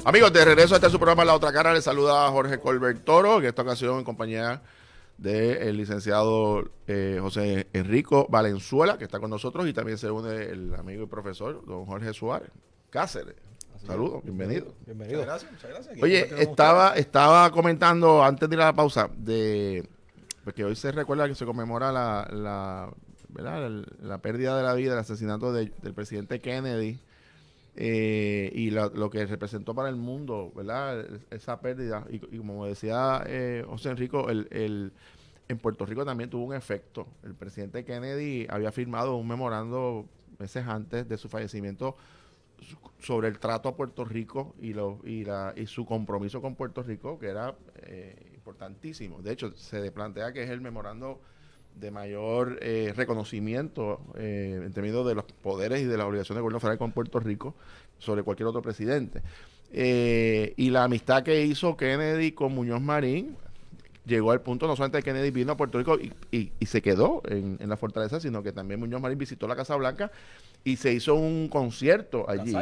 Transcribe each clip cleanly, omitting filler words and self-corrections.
Amigos, de regreso a este su programa La Otra Cara, les saluda a Jorge Colbert Toro, en esta ocasión en compañía del licenciado José Enrico Valenzuela, que está con nosotros, y también se une el amigo y profesor don Jorge Suárez Cáceres. Saludos, bienvenido. Bienvenido. Muchas gracias. Oye, estaba comentando antes de ir a la pausa, porque hoy se recuerda que se conmemora ¿verdad? la pérdida de la vida, el asesinato del presidente Kennedy. Y lo que representó para el mundo, ¿verdad? Esa pérdida. Y como decía José Enrico, en Puerto Rico también tuvo un efecto. El presidente Kennedy había firmado un memorando meses antes de su fallecimiento sobre el trato a Puerto Rico y su compromiso con Puerto Rico, que era importantísimo. De hecho, se plantea que es el memorando de mayor reconocimiento en términos de los poderes y de las obligaciones del gobierno federal con Puerto Rico sobre cualquier otro presidente. Y la amistad que hizo Kennedy con Muñoz Marín llegó al punto no solamente de Kennedy vino a Puerto Rico y se quedó en la fortaleza, sino que también Muñoz Marín visitó la Casa Blanca y se hizo un concierto allí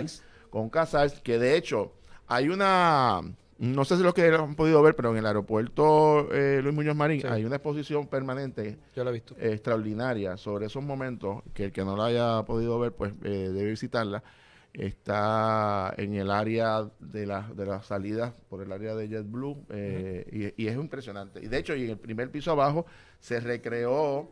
con Casals, que de hecho hay una... No sé si los que lo han podido ver, pero en el aeropuerto Luis Muñoz Marín hay una exposición permanente. Yo la he visto. Extraordinaria sobre esos momentos, que el que no la haya podido ver, pues debe visitarla. Está en el área de las salidas, por el área de JetBlue, y es impresionante. Y de hecho, y en el primer piso abajo se recreó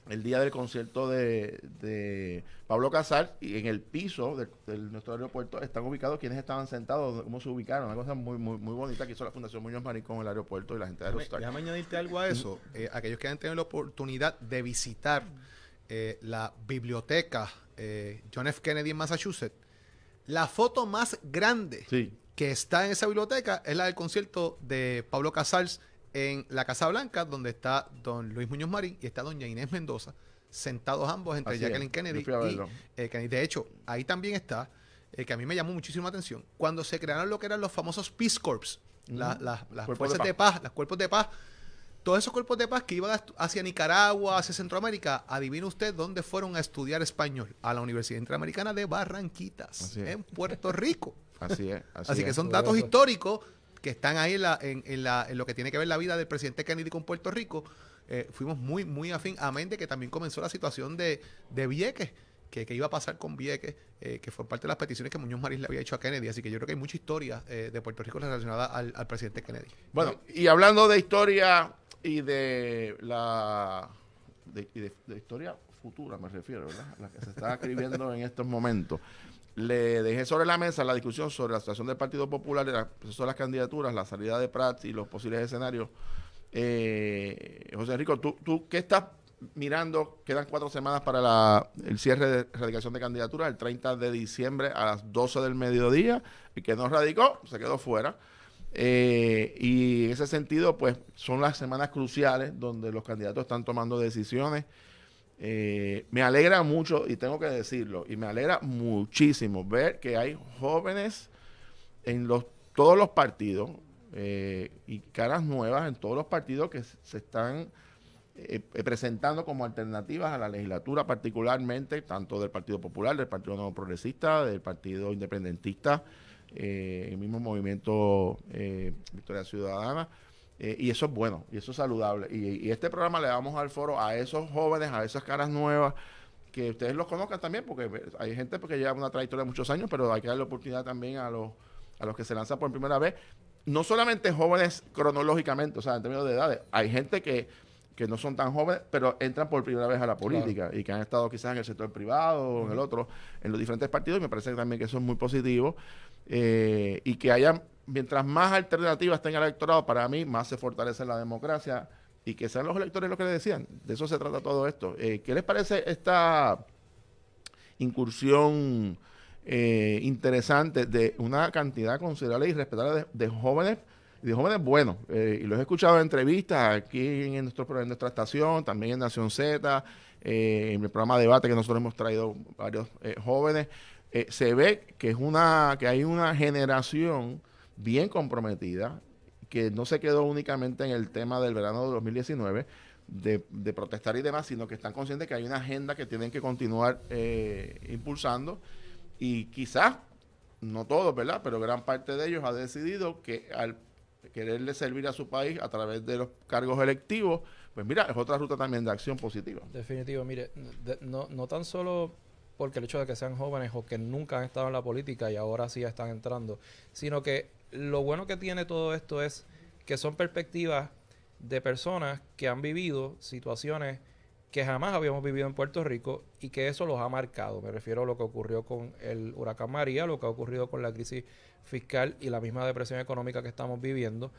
el día del concierto de Pablo Casals, y en el piso de nuestro aeropuerto están ubicados quienes estaban sentados, cómo se ubicaron, una cosa muy bonita que hizo la Fundación Muñoz Marín con el aeropuerto y la gente de Aerostar. Déjame añadirte algo a eso. Aquellos que han tenido la oportunidad de visitar la biblioteca John F. Kennedy en Massachusetts, la foto más grande que está en esa biblioteca es la del concierto de Pablo Casals en la Casa Blanca, donde está don Luis Muñoz Marín y está doña Inés Mendoza, sentados ambos entre Jacqueline Kennedy y Kennedy. De hecho, ahí también está, que a mí me llamó muchísimo la atención, cuando se crearon lo que eran los famosos Peace Corps, las fuerzas de paz, los cuerpos de paz, todos esos cuerpos de paz que iban hacia Nicaragua, hacia Centroamérica, adivine usted dónde fueron a estudiar español, a la Universidad Interamericana de Barranquitas, en Puerto Rico. Así que son datos históricos que están ahí en lo que tiene que ver la vida del presidente Kennedy con Puerto Rico. Fuimos muy afín, amén de que también comenzó la situación de Vieques, que iba a pasar con Vieques, que fue parte de las peticiones que Muñoz Marín le había hecho a Kennedy. Así que yo creo que hay mucha historia de Puerto Rico relacionada al presidente Kennedy. Bueno, y hablando de historia y de historia futura, me refiero, ¿verdad? La que se está escribiendo en estos momentos. Le dejé sobre la mesa la discusión sobre la situación del Partido Popular, el proceso de las candidaturas, la salida de Prats y los posibles escenarios. José Enrico, ¿tú qué estás mirando? Quedan 4 semanas para el cierre de radicación de candidaturas, el 30 de diciembre a las 12 del mediodía. El que no radicó se quedó fuera. Y en ese sentido, pues son las semanas cruciales donde los candidatos están tomando decisiones. Me alegra mucho, y tengo que decirlo, y me alegra muchísimo ver que hay jóvenes en todos los partidos y caras nuevas en todos los partidos que se están presentando como alternativas a la legislatura, particularmente tanto del Partido Popular, del Partido Nuevo Progresista, del Partido Independentista, el mismo movimiento Victoria Ciudadana. Y eso es bueno, y eso es saludable. Y este programa le damos al foro a esos jóvenes, a esas caras nuevas, que ustedes los conozcan también, porque hay gente que lleva una trayectoria de muchos años, pero hay que darle oportunidad también a los que se lanzan por primera vez. No solamente jóvenes cronológicamente, o sea, en términos de edades, hay gente que no son tan jóvenes, pero entran por primera vez a la política, y que han estado quizás en el sector privado o en el otro, en los diferentes partidos, y me parece también que eso es muy positivo, y que haya, mientras más alternativas tenga el electorado, para mí, más se fortalece la democracia, y que sean los electores los que le decían. De eso se trata todo esto. ¿Qué les parece esta incursión interesante de una cantidad considerable y respetable de jóvenes, y de jóvenes buenos? Y los he escuchado en entrevistas aquí en nuestra estación, también en Nación Z, en el programa de debate que nosotros hemos traído varios jóvenes. Se ve que hay una generación bien comprometida, que no se quedó únicamente en el tema del verano de 2019, de protestar y demás, sino que están conscientes que hay una agenda que tienen que continuar impulsando, y quizás no todos, ¿verdad? Pero gran parte de ellos ha decidido que al quererle servir a su país a través de los cargos electivos, pues mira, es otra ruta también de acción positiva. Definitivo, mire, no tan solo porque el hecho de que sean jóvenes o que nunca han estado en la política y ahora sí están entrando, sino que lo bueno que tiene todo esto es que son perspectivas de personas que han vivido situaciones que jamás habíamos vivido en Puerto Rico y que eso los ha marcado. Me refiero a lo que ocurrió con el huracán María, lo que ha ocurrido con la crisis fiscal y la misma depresión económica que estamos viviendo.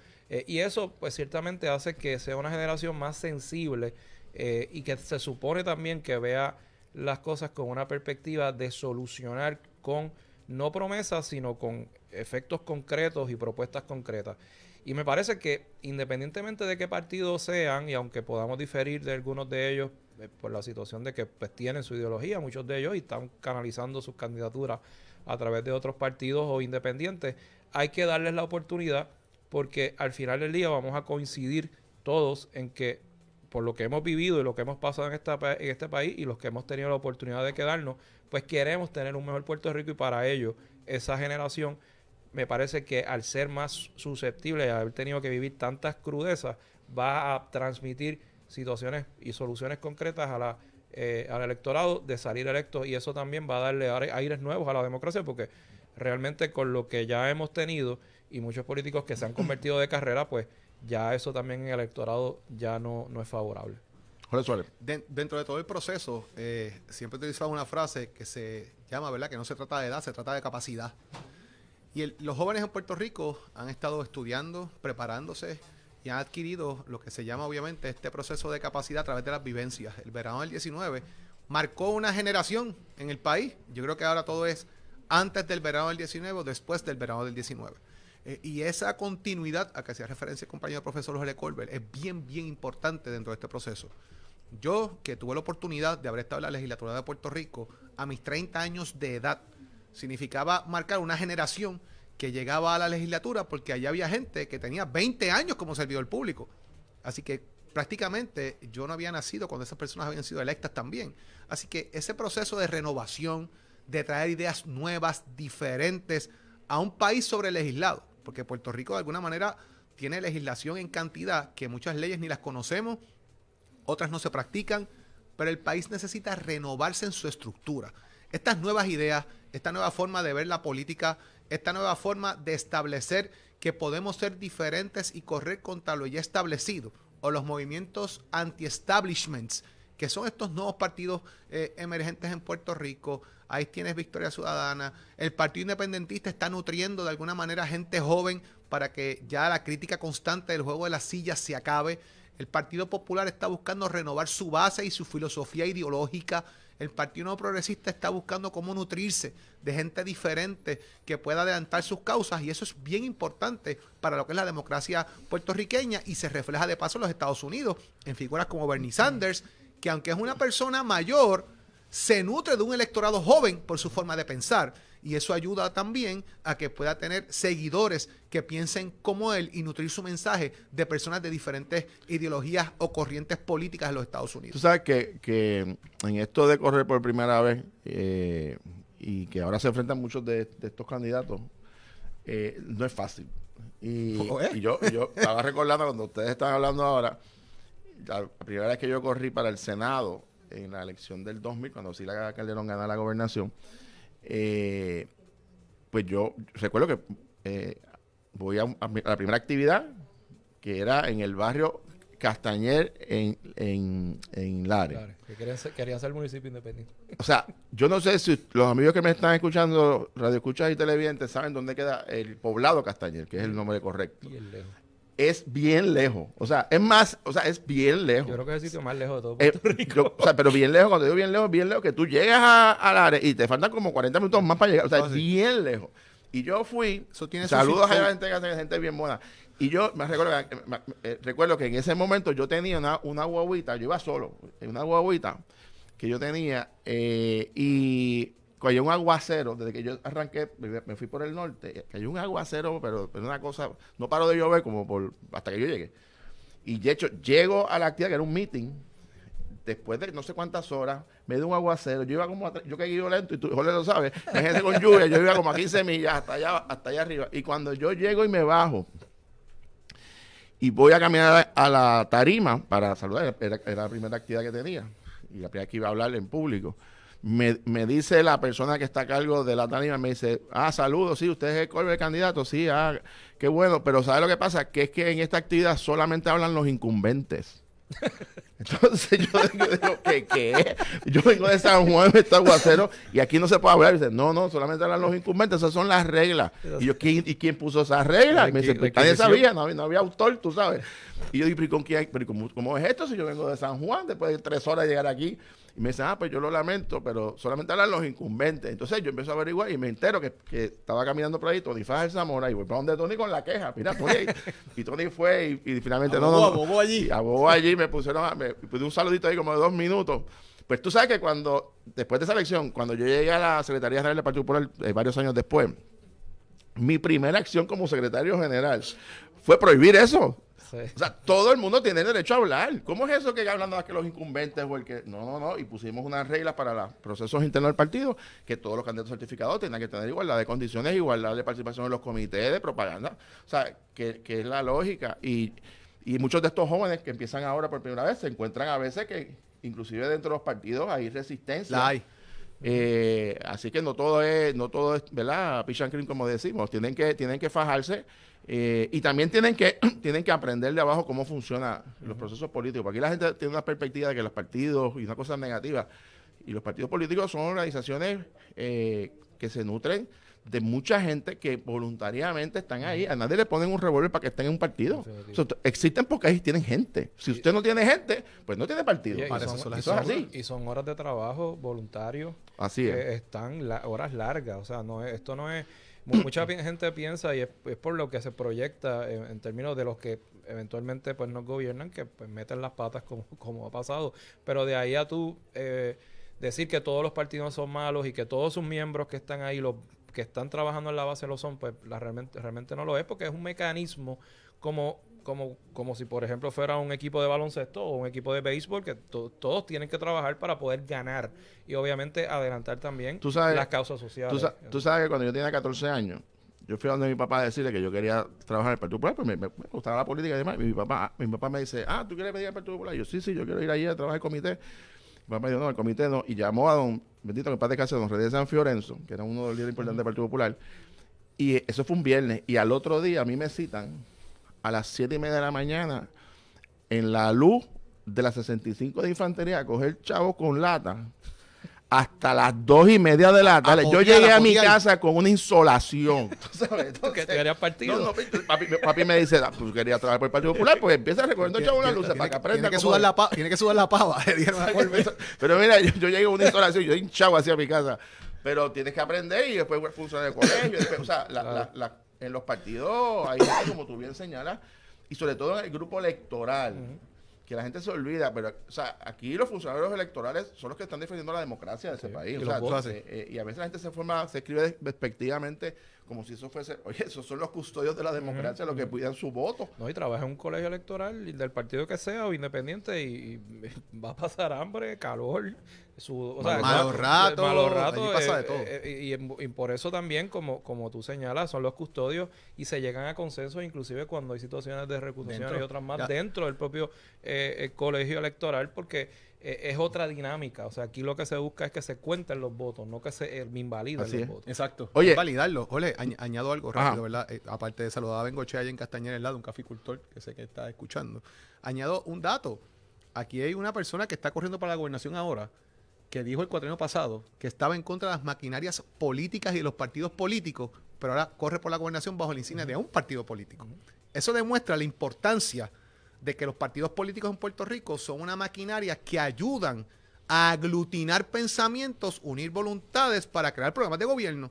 Y eso, pues ciertamente hace que sea una generación más sensible y que se supone también que vea las cosas con una perspectiva de solucionar con no promesas, sino con efectos concretos y propuestas concretas. Y me parece que independientemente de qué partido sean, y aunque podamos diferir de algunos de ellos por la situación de que pues tienen su ideología, muchos de ellos, y están canalizando sus candidaturas a través de otros partidos o independientes, hay que darles la oportunidad porque al final del día vamos a coincidir todos en que por lo que hemos vivido y lo que hemos pasado en este país y los que hemos tenido la oportunidad de quedarnos, pues queremos tener un mejor Puerto Rico y para ello esa generación me parece que al ser más susceptible y haber tenido que vivir tantas crudezas, va a transmitir situaciones y soluciones concretas al electorado de salir electo y eso también va a darle aires nuevos a la democracia porque realmente con lo que ya hemos tenido y muchos políticos que se han convertido de carrera, pues ya eso también en el electorado ya no es favorable. Jorge Suárez. Dentro de todo el proceso, siempre he utilizado una frase que se llama, ¿verdad? Que no se trata de edad, se trata de capacidad. Y los jóvenes en Puerto Rico han estado estudiando, preparándose y han adquirido lo que se llama obviamente este proceso de capacidad a través de las vivencias. El verano del 19 marcó una generación en el país. Yo creo que ahora todo es antes del verano del 19 o después del verano del 19. Y esa continuidad a que hacía referencia el compañero profesor Jorge Colbert es bien, bien importante dentro de este proceso. Yo, que tuve la oportunidad de haber estado en la legislatura de Puerto Rico a mis 30 años de edad, significaba marcar una generación que llegaba a la legislatura porque allá había gente que tenía 20 años como servidor público. Así que prácticamente yo no había nacido cuando esas personas habían sido electas también. Así que ese proceso de renovación, de traer ideas nuevas, diferentes a un país sobrelegislado, porque Puerto Rico de alguna manera tiene legislación en cantidad que muchas leyes ni las conocemos, otras no se practican, pero el país necesita renovarse en su estructura. Estas nuevas ideas, esta nueva forma de ver la política, esta nueva forma de establecer que podemos ser diferentes y correr contra lo ya establecido, o los movimientos anti-establishments, que son estos nuevos partidos emergentes en Puerto Rico. Ahí tienes Victoria Ciudadana. El Partido Independentista está nutriendo de alguna manera gente joven para que ya la crítica constante del juego de las sillas se acabe. El Partido Popular está buscando renovar su base y su filosofía ideológica. El Partido No Progresista está buscando cómo nutrirse de gente diferente que pueda adelantar sus causas y eso es bien importante para lo que es la democracia puertorriqueña y se refleja de paso en los Estados Unidos en figuras como Bernie Sanders, que aunque es una persona mayor, se nutre de un electorado joven por su forma de pensar y eso ayuda también a que pueda tener seguidores que piensen como él y nutrir su mensaje de personas de diferentes ideologías o corrientes políticas en los Estados Unidos. Tú sabes que en esto de correr por primera vez y que ahora se enfrentan muchos de estos candidatos, no es fácil. Y yo estaba recordando cuando ustedes están hablando ahora, la primera vez que yo corrí para el Senado en la elección del 2000, cuando Sila Calderón gana la gobernación, pues yo recuerdo que voy a la primera actividad que era en el barrio Castañer en Lares. Claro, que querían ser municipio independiente. O sea, yo no sé si los amigos que me están escuchando, radioescuchas y televidentes, saben dónde queda el poblado Castañer, que es el nombre correcto. Bien lejos. Es bien lejos. O sea, es más, o sea, es bien lejos. Yo creo que es el sitio más lejos de todo Puerto Rico. O sea, pero bien lejos, cuando digo bien lejos, que tú llegas a Lares y te faltan como 40 minutos más para llegar. O sea, es bien lejos. Y yo fui, saludos a la gente bien buena. Y yo me recuerdo que en ese momento yo tenía una guaguita, yo iba solo, una guaguita que yo tenía, y cayó un aguacero, desde que yo arranqué, me fui por el norte, cayó un aguacero, pero una cosa, no paró de llover hasta que yo llegué. Y de hecho, llego a la actividad, que era un meeting, después de no sé cuántas horas, me dio un aguacero. Yo iba como yo que guío lento, y tú, Jorge lo sabes, imagínate con lluvia, yo iba como a 15 millas hasta allá arriba. Y cuando yo llego y me bajo, y voy a caminar a la tarima para saludar, era la primera actividad que tenía, y la primera que iba a hablar en público. Me dice la persona que está a cargo de la tarima, me dice, saludos, sí, usted es el Colbert, el candidato, sí, qué bueno, pero ¿sabe lo que pasa? Que es que en esta actividad solamente hablan los incumbentes. Entonces yo digo, ¿qué? Yo vengo de San Juan, me está aguacero, y aquí no se puede hablar. Y dice, no, solamente hablan los incumbentes, esas son las reglas. Y yo, ¿quién puso esas reglas? Y me dice, pues nadie sabía, no había autor, tú sabes. Y yo digo, ¿pero con quién? ¿Pero cómo es esto si yo vengo de San Juan después de 3 horas de llegar aquí? Y me dice, pues yo lo lamento, pero solamente hablan los incumbentes. Entonces yo empiezo a averiguar y me entero que estaba caminando por ahí Tony Fajar Zamora, y voy para donde Tony con la queja. Mira, Tony. Y Tony fue y finalmente abogó allí. Abogó allí, me puse un saludito ahí como de 2 minutos. Pues tú sabes que después de esa elección, cuando yo llegué a la Secretaría General del Partido Popular, varios años después, mi primera acción como secretario general fue prohibir eso. Sí. O sea, todo el mundo tiene derecho a hablar. ¿Cómo es eso que hablando más que los incumbentes o el que...? No. Y pusimos unas reglas para los procesos internos del partido, que todos los candidatos certificados tenían que tener igualdad de condiciones, igualdad de participación en los comités de propaganda. O sea, que es la lógica. Y muchos de estos jóvenes que empiezan ahora por primera vez se encuentran a veces que inclusive dentro de los partidos hay resistencia. La hay. Así que no todo es, ¿verdad? Pitch and cream, como decimos. Tienen que fajarse. Y también tienen que aprender de abajo cómo funcionan los procesos políticos. Porque aquí la gente tiene una perspectiva de que los partidos, y una cosa negativa, y los partidos políticos son organizaciones que se nutren de mucha gente que voluntariamente están ahí. A nadie le ponen un revólver para que estén en un partido. O sea, existen porque ahí tienen gente. Si usted no tiene gente, pues no tiene partido. Y son horas de trabajo voluntarios. Así es. Están horas largas. O sea, esto no es... Mucha gente piensa, y es por lo que se proyecta en términos de los que eventualmente pues nos gobiernan, que pues meten las patas como ha pasado. Pero de ahí a tú decir que todos los partidos son malos y que todos sus miembros que están ahí, los que están trabajando en la base lo son, pues realmente no lo es, porque es un mecanismo como si, por ejemplo, fuera un equipo de baloncesto o un equipo de béisbol, que todos tienen que trabajar para poder ganar y obviamente adelantar también las causas sociales. Tú sabes que cuando yo tenía 14 años, yo fui a donde mi papá a decirle que yo quería trabajar en el Partido Popular, pues me gustaba la política y demás. Y mi papá me dice, ¿tú quieres pedir al Partido Popular? Y yo, sí, yo quiero ir allí a trabajar en el comité. Mi papá me dijo, no, el comité no. Y llamó a don, bendito que en paz descanse, don Redé San Fiorenzo, que era uno de los líderes importantes del Partido Popular. Y eso fue un viernes. Y al otro día a mí me citan a las 7:30 de la mañana en la luz de la 65 de Infantería a coger chavos con lata hasta las 2:30 de la tarde. Yo llegué a mi casa con una insolación. ¿Tú sabes? Entonces, ¿Que querías partido? No, papi me dice, pues quería trabajar por el Partido Popular, pues empieza recogiendo chavos las luces para que aprenda. Tiene que sudar la pava. Pero mira, yo llegué con una insolación, yo hinchado hacia mi casa. Pero tienes que aprender y después funciona el colegio. Después, o sea, en los partidos hay gente, como tú bien señalas, y sobre todo en el grupo electoral, que la gente se olvida, pero o sea, aquí los funcionarios electorales son los que están defendiendo la democracia de ese país. Y a veces la gente se escribe despectivamente como si eso fuese, oye, esos son los custodios de la democracia, los que cuidan su voto. No, y trabaja en un colegio electoral del partido que sea o independiente y va a pasar hambre, calor, malos ratos, allí pasa de todo. Y por eso también, como tú señalas, son los custodios y se llegan a consensos, inclusive cuando hay situaciones de recusación y otras más dentro del propio colegio electoral, porque es otra dinámica. O sea, aquí lo que se busca es que se cuenten los votos, no que se invaliden los votos. Exacto. Oye, validarlo. Oye, añado algo rápido, ¿verdad? Aparte de saludar a Bengoche allá en Castañeda, al lado, un caficultor que sé que está escuchando. Añado un dato. Aquí hay una persona que está corriendo para la gobernación ahora, que dijo el cuatrienio pasado que estaba en contra de las maquinarias políticas y de los partidos políticos, pero ahora corre por la gobernación bajo la insignia de un partido político. Eso demuestra la importancia de que los partidos políticos en Puerto Rico son una maquinaria que ayudan a aglutinar pensamientos, unir voluntades para crear programas de gobierno.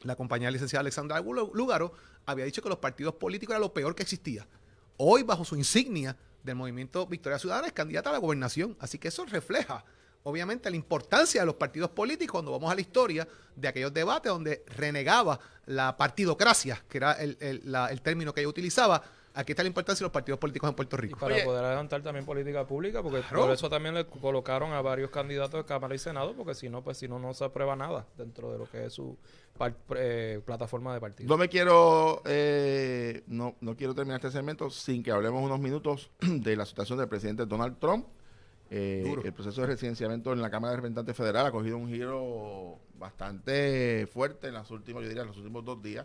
La compañera licenciada Alexandra Lúgaro había dicho que los partidos políticos era lo peor que existía. Hoy, bajo su insignia del movimiento Victoria Ciudadana, es candidata a la gobernación. Así que eso refleja, obviamente, la importancia de los partidos políticos cuando vamos a la historia de aquellos debates donde renegaba la partidocracia, que era el término que ella utilizaba. aquí está la importancia de los partidos políticos en Puerto Rico. Y para poder adelantar también política pública, porque por eso también le colocaron a varios candidatos de Cámara y Senado, porque si no, no se aprueba nada dentro de lo que es su plataforma de partido. No me quiero, no quiero terminar este segmento sin que hablemos unos minutos de la situación del presidente Donald Trump. El proceso de residenciamiento en la Cámara de Representantes Federal ha cogido un giro bastante fuerte en los últimos 2 días.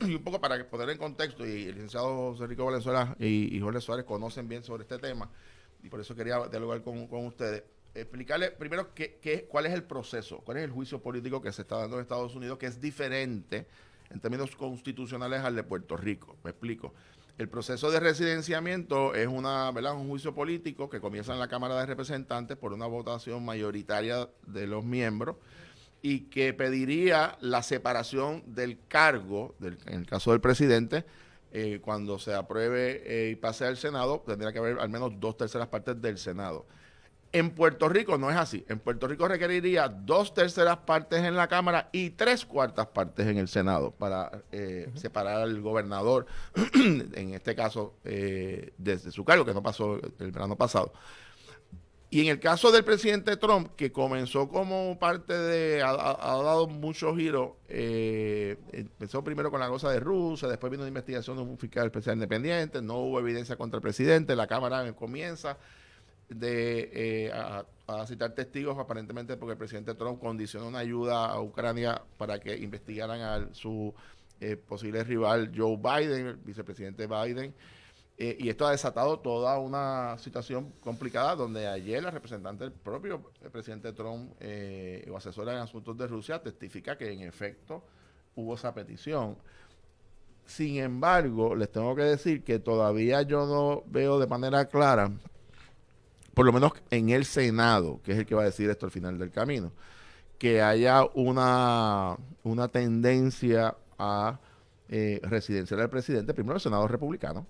Y un poco para poner en contexto, y el licenciado José Rico Valenzuela y Jorge Suárez conocen bien sobre este tema, y por eso quería dialogar con ustedes. Explicarles primero cuál es el proceso, cuál es el juicio político que se está dando en Estados Unidos, que es diferente en términos constitucionales al de Puerto Rico. Me explico. El proceso de residenciamiento es un juicio político que comienza en la Cámara de Representantes por una votación mayoritaria de los miembros y que pediría la separación del cargo, en el caso del presidente, cuando se apruebe y pase al Senado, tendría que haber al menos 2/3 partes del Senado. En Puerto Rico no es así. En Puerto Rico requeriría 2/3 partes en la Cámara y 3/4 partes en el Senado para separar al gobernador, en este caso, desde su cargo, que no pasó el verano pasado. Y en el caso del presidente Trump, que comenzó como parte de, ha dado muchos giros, empezó primero con la cosa de Rusia, después vino una investigación de un fiscal especial independiente, no hubo evidencia contra el presidente, la Cámara comienza a citar testigos, aparentemente porque el presidente Trump condicionó una ayuda a Ucrania para que investigaran a su posible rival Joe Biden, el vicepresidente Biden. Y esto ha desatado toda una situación complicada donde ayer la representante del propio presidente Trump o asesora en asuntos de Rusia testifica que en efecto hubo esa petición. Sin embargo, les tengo que decir que todavía yo no veo de manera clara, por lo menos en el Senado, que es el que va a decir esto al final del camino, que haya una tendencia a residenciar al presidente, primero el Senado republicano.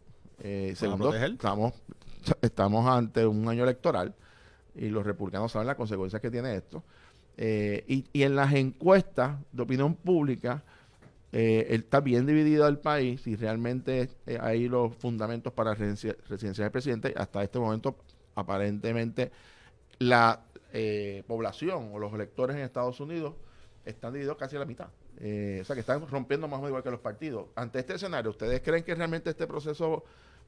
Segundo, estamos ante un año electoral y los republicanos saben las consecuencias que tiene esto. Y en las encuestas de opinión pública, está bien dividido el país y realmente hay los fundamentos para residenciar al presidente. Hasta este momento, aparentemente, la población o los electores en Estados Unidos están divididos casi a la mitad. O sea, que están rompiendo más o menos igual que los partidos. Ante este escenario, ¿ustedes creen que realmente este proceso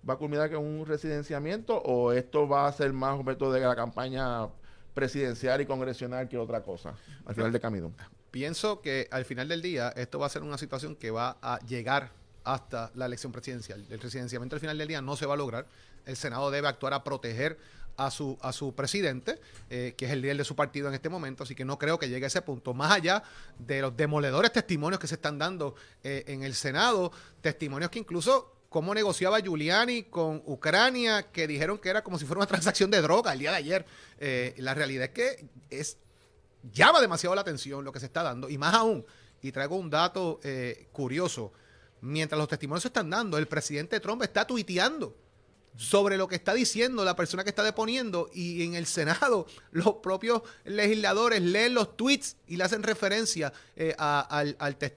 va a culminar con un residenciamiento o esto va a ser más un método de la campaña presidencial y congresional que otra cosa al final del camino? Pienso que al final del día esto va a ser una situación que va a llegar hasta la elección presidencial. El residenciamiento al final del día no se va a lograr. El Senado debe actuar a proteger a su presidente, que es el líder de su partido en este momento, así que no creo que llegue a ese punto. Más allá de los demoledores testimonios que se están dando en el Senado, testimonios que incluso cómo negociaba Giuliani con Ucrania, que dijeron que era como si fuera una transacción de droga el día de ayer. La realidad es que llama demasiado la atención lo que se está dando, y más aún, y traigo un dato curioso, mientras los testimonios se están dando, el presidente Trump está tuiteando sobre lo que está diciendo la persona que está deponiendo, y en el Senado los propios legisladores leen los tweets y le hacen referencia a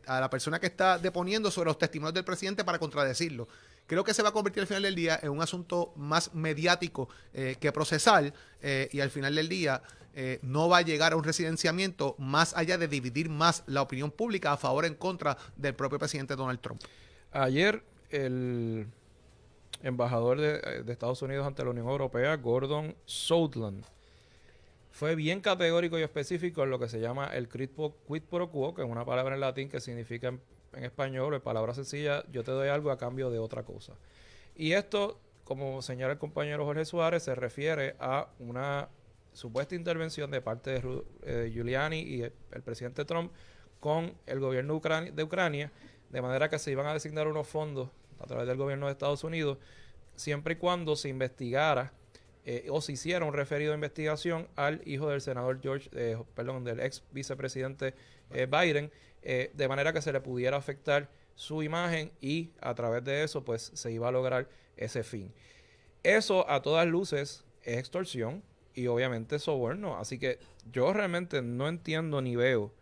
la persona que está deponiendo sobre los testimonios del presidente para contradecirlo. Creo que se va a convertir al final del día en un asunto más mediático que procesal, y al final del día no va a llegar a un residenciamiento más allá de dividir más la opinión pública a favor o en contra del propio presidente Donald Trump. Ayer el embajador de Estados Unidos ante la Unión Europea, Gordon Sondland, fue bien categórico y específico en lo que se llama el quid pro quo, que es una palabra en latín que significa en español, en palabras sencillas, yo te doy algo a cambio de otra cosa. Y esto, como señala el compañero Jorge Suárez, se refiere a una supuesta intervención de parte de Giuliani y el presidente Trump con el gobierno de Ucrania, de manera que se iban a designar unos fondos a través del gobierno de Estados Unidos, siempre y cuando se investigara o se hiciera un referido de investigación al hijo del senador del ex vicepresidente Biden, de manera que se le pudiera afectar su imagen y a través de eso pues se iba a lograr ese fin. Eso a todas luces es extorsión y obviamente soborno, así que yo realmente no entiendo ni veo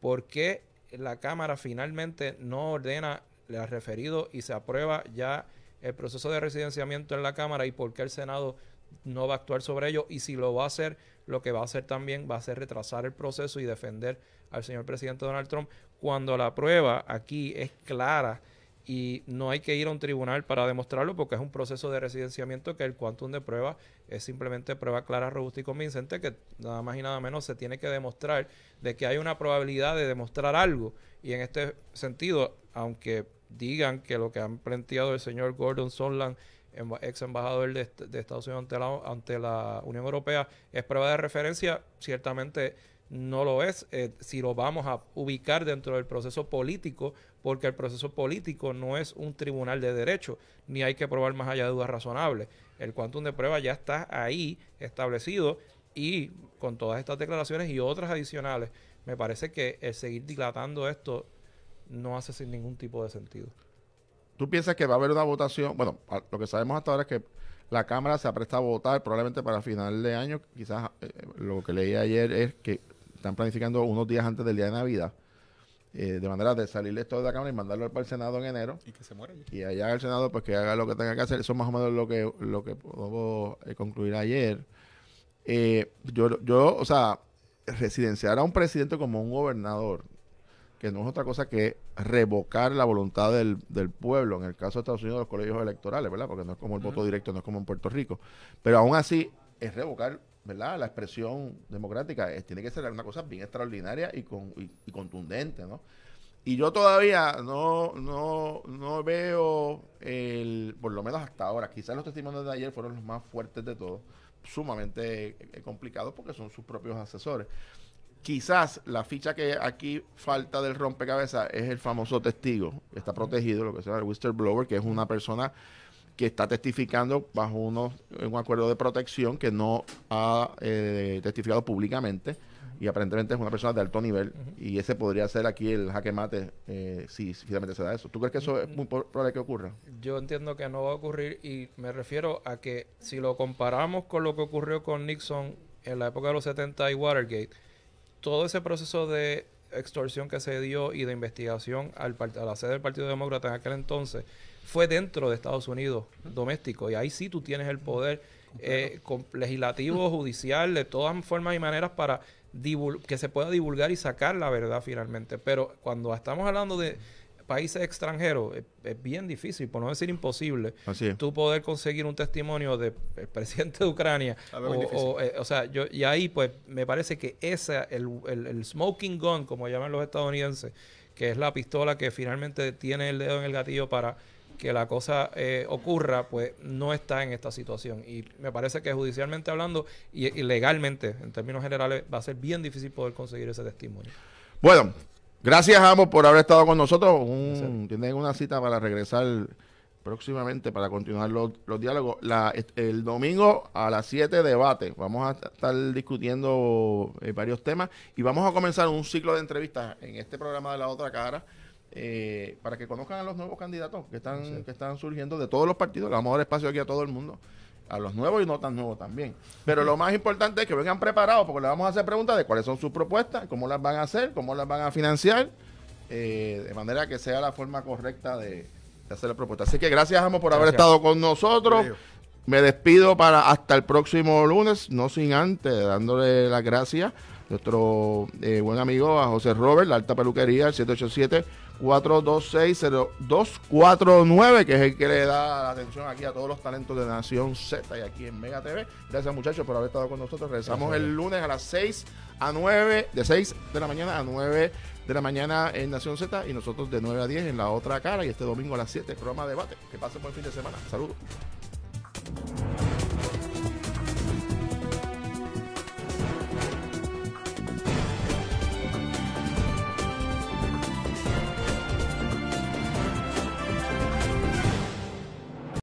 por qué la Cámara finalmente no ordena el referido y se aprueba ya el proceso de residenciamiento en la Cámara y por qué el Senado no va a actuar sobre ello, y si lo va a hacer, lo que va a hacer también va a ser retrasar el proceso y defender al señor presidente Donald Trump, cuando la prueba aquí es clara y no hay que ir a un tribunal para demostrarlo, porque es un proceso de residenciamiento que el quantum de prueba es simplemente prueba clara, robusta y convincente, que nada más y nada menos se tiene que demostrar de que hay una probabilidad de demostrar algo. Y en este sentido, aunque digan que lo que han planteado el señor Gordon Sondland, ex embajador de Estados Unidos ante la Unión Europea, es prueba de referencia, ciertamente no lo es, si lo vamos a ubicar dentro del proceso político, porque el proceso político no es un tribunal de derecho, ni hay que probar más allá de dudas razonables. El quantum de prueba ya está ahí establecido, y con todas estas declaraciones y otras adicionales, me parece que el seguir dilatando esto no hace sin ningún tipo de sentido. ¿Tú piensas que va a haber una votación? Bueno, lo que sabemos hasta ahora es que la Cámara se apresta a votar probablemente para final de año. Quizás lo que leí ayer es que están planificando unos días antes del día de Navidad, de manera de salir esto de la Cámara y mandarlo para el Senado en enero. Y que se muera allí. Y allá el Senado pues que haga lo que tenga que hacer. Eso es más o menos lo que puedo concluir ayer. O sea, residenciar a un presidente como un gobernador, que no es otra cosa que revocar la voluntad del pueblo, en el caso de Estados Unidos, los colegios electorales, ¿verdad? Porque no es como el voto directo, no es como en Puerto Rico. Pero aún así, es revocar, ¿verdad? La expresión democrática. Tiene que ser una cosa bien extraordinaria y contundente, ¿no? Y yo todavía no veo, por lo menos hasta ahora, quizás los testimonios de ayer fueron los más fuertes de todos, sumamente complicados porque son sus propios asesores. Quizás la ficha que aquí falta del rompecabezas es el famoso testigo, que está protegido, lo que se llama el whistleblower, que es una persona que está testificando bajo un acuerdo de protección, que no ha testificado públicamente, y aparentemente es una persona de alto nivel, y ese podría ser aquí el jaque mate si finalmente se da eso. ¿Tú crees que eso es muy probable que ocurra? Yo entiendo que no va a ocurrir, y me refiero a que si lo comparamos con lo que ocurrió con Nixon en la época de los 70 y Watergate, todo ese proceso de extorsión que se dio y de investigación a la sede del Partido Demócrata en aquel entonces fue dentro de Estados Unidos, doméstico, y ahí sí tú tienes el poder legislativo, judicial, de todas formas y maneras para que se pueda divulgar y sacar la verdad finalmente. Pero cuando estamos hablando de países extranjeros, es bien difícil, por no decir imposible, tú poder conseguir un testimonio del presidente de Ucrania. Y ahí pues me parece que el smoking gun, como llaman los estadounidenses, que es la pistola que finalmente tiene el dedo en el gatillo para que la cosa ocurra, pues no está en esta situación. Y me parece que judicialmente hablando y legalmente, en términos generales, va a ser bien difícil poder conseguir ese testimonio. Bueno, gracias a ambos por haber estado con nosotros. Tienen una cita para regresar próximamente para continuar los diálogos. El domingo a las 7 debate. Vamos a estar discutiendo varios temas y vamos a comenzar un ciclo de entrevistas en este programa de La Otra Cara, para que conozcan a los nuevos candidatos que están surgiendo de todos los partidos. Le vamos a dar espacio aquí a todo el mundo, a los nuevos y no tan nuevos también. Pero lo más importante es que vengan preparados, porque le vamos a hacer preguntas de cuáles son sus propuestas, cómo las van a hacer, cómo las van a financiar, de manera que sea la forma correcta de hacer la propuesta. Así que gracias, Amo, por haber estado con nosotros. Me despido hasta el próximo lunes, no sin antes dándole las gracias a nuestro buen amigo, a José Robert, la Alta Peluquería, el 787-426-0249, que es el que le da la atención aquí a todos los talentos de Nación Z y aquí en Mega TV. Gracias, muchachos, por haber estado con nosotros. Regresamos el lunes a las 6 a 9, de 6 de la mañana a 9 de la mañana en Nación Z, y nosotros de 9 a 10 en La Otra Cara, y este domingo a las 7, programa Debate. Que pasen buen fin de semana. Saludos.